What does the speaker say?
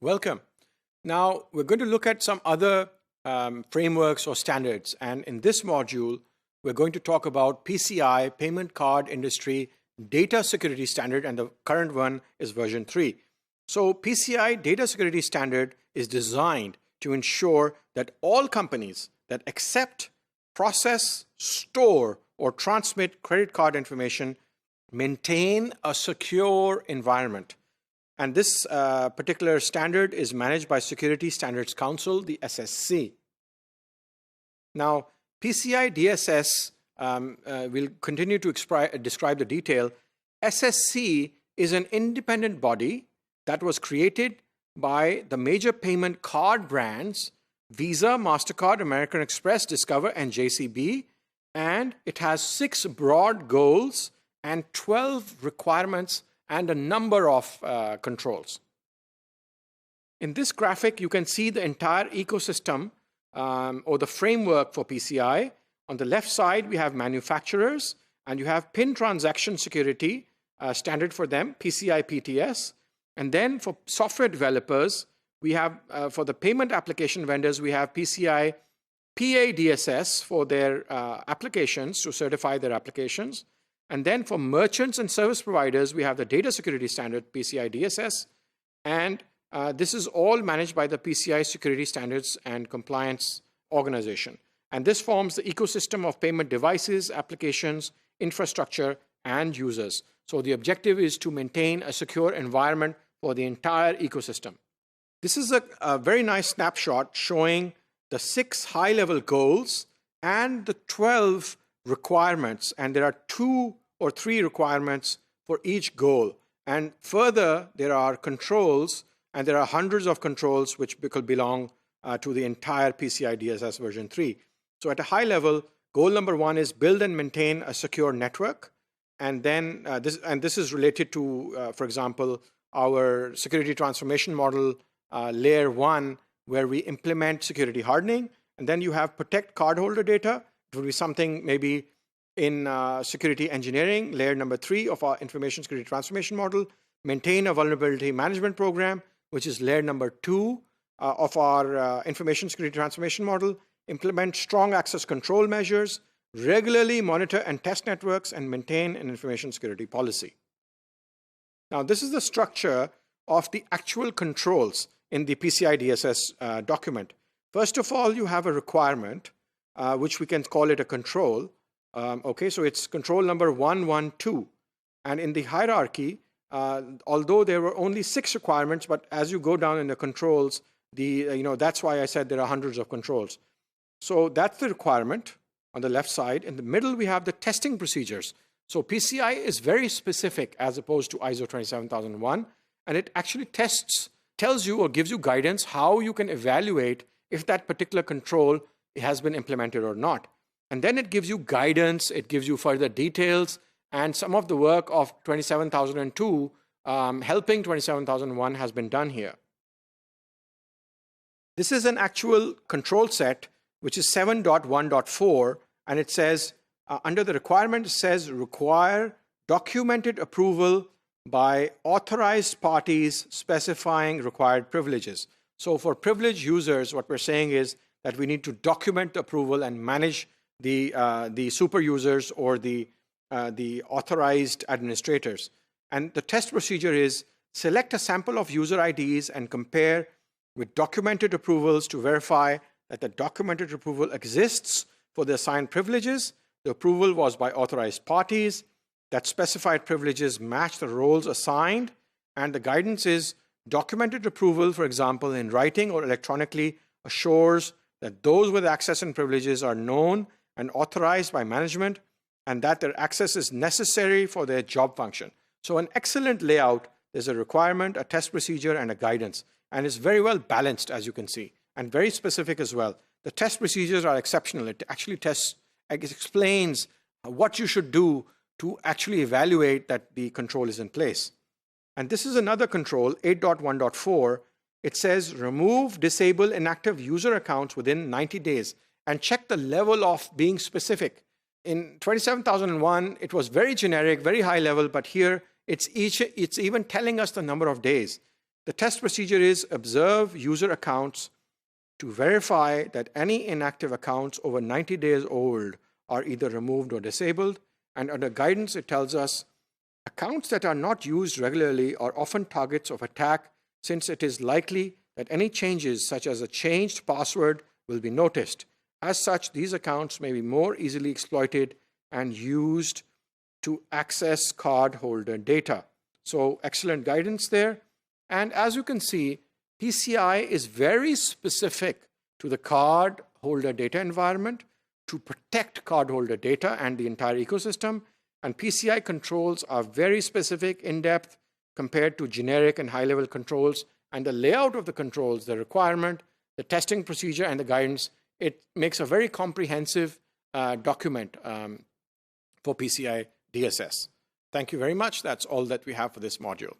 Welcome. Now, we're going to look at some other frameworks or standards. And in this module, we're going to talk about PCI, Payment Card Industry Data Security Standard, and the current one is version 3. So PCI Data Security Standard is designed to ensure that all companies that accept, process, store, or transmit credit card information maintain a secure environment. And this particular standard is managed by Security Standards Council, the SSC. Now, PCI DSS will continue to describe the detail. SSC is an independent body that was created by the major payment card brands, Visa, MasterCard, American Express, Discover, and JCB. And it has 6 broad goals and 12 requirements and a number of controls. In this graphic, you can see the entire ecosystem or the framework for PCI. On the left side, we have manufacturers, and you have PIN transaction security standard for them, PCI PTS. And then for software developers, we have, for the payment application vendors, we have PCI PADSS for their applications to certify their applications. And then for merchants and service providers, we have the data security standard, PCI DSS. And this is all managed by the PCI Security Standards and Compliance Organization. And this forms the ecosystem of payment devices, applications, infrastructure, and users. So the objective is to maintain a secure environment for the entire ecosystem. This is a very nice snapshot showing the 6 high-level goals and the 12 requirements. And there are 2 or 3 requirements for each goal. And further, there are controls, and there are hundreds of controls which belong to the entire PCI DSS version 3. So at a high level, goal number 1 is build and maintain a secure network. And then this is related to, for example, our security transformation model, layer 1, where we implement security hardening. And then you have protect cardholder data. It will be something maybe in security engineering, layer number 3 of our information security transformation model. Maintain a vulnerability management program, which is layer number 2 of our information security transformation model. Implement strong access control measures, regularly monitor and test networks, and maintain an information security policy. Now, this is the structure of the actual controls in the PCI DSS document. First of all, you have a requirement, which we can call it a control. Okay, so it's control number 112. And in the hierarchy, although there were only 6 requirements, but as you go down in the controls, that's why I said there are hundreds of controls. So that's the requirement on the left side. In the middle, we have the testing procedures. So PCI is very specific as opposed to ISO 27001, and it actually tells you or gives you guidance how you can evaluate if that particular control has been implemented or not. And then it gives you guidance, it gives you further details, and some of the work of 27002 helping 27001 has been done here. This is an actual control set, which is 7.1.4, and it says, under the requirement, it says require documented approval by authorized parties specifying required privileges. So for privileged users, what we're saying is that we need to document the approval and manage the super users or the authorized administrators. And the test procedure is select a sample of user IDs and compare with documented approvals to verify that the documented approval exists for the assigned privileges. The approval was by authorized parties, that specified privileges match the roles assigned, and the guidance is documented approval, for example, in writing or electronically, assures that those with access and privileges are known and authorized by management, and that their access is necessary for their job function. So an excellent layout. There's a requirement, a test procedure, and a guidance. And it's very well balanced, as you can see, and very specific as well. The test procedures are exceptional. It actually explains what you should do to actually evaluate that the control is in place. And this is another control, 8.1.4. It says remove, disable inactive user accounts within 90 days and check the level of being specific. In 27001, it was very generic, very high level, but here it's even telling us the number of days. The test procedure is observe user accounts to verify that any inactive accounts over 90 days old are either removed or disabled. And under guidance, it tells us accounts that are not used regularly are often targets of attack, since it is likely that any changes, such as a changed password, will be noticed. As such, these accounts may be more easily exploited and used to access cardholder data. So excellent guidance there. And as you can see, PCI is very specific to the cardholder data environment to protect cardholder data and the entire ecosystem. And PCI controls are very specific, in-depth, compared to generic and high-level controls. And the layout of the controls, the requirement, the testing procedure, and the guidance, it makes a very comprehensive document for PCI DSS. Thank you very much. That's all that we have for this module.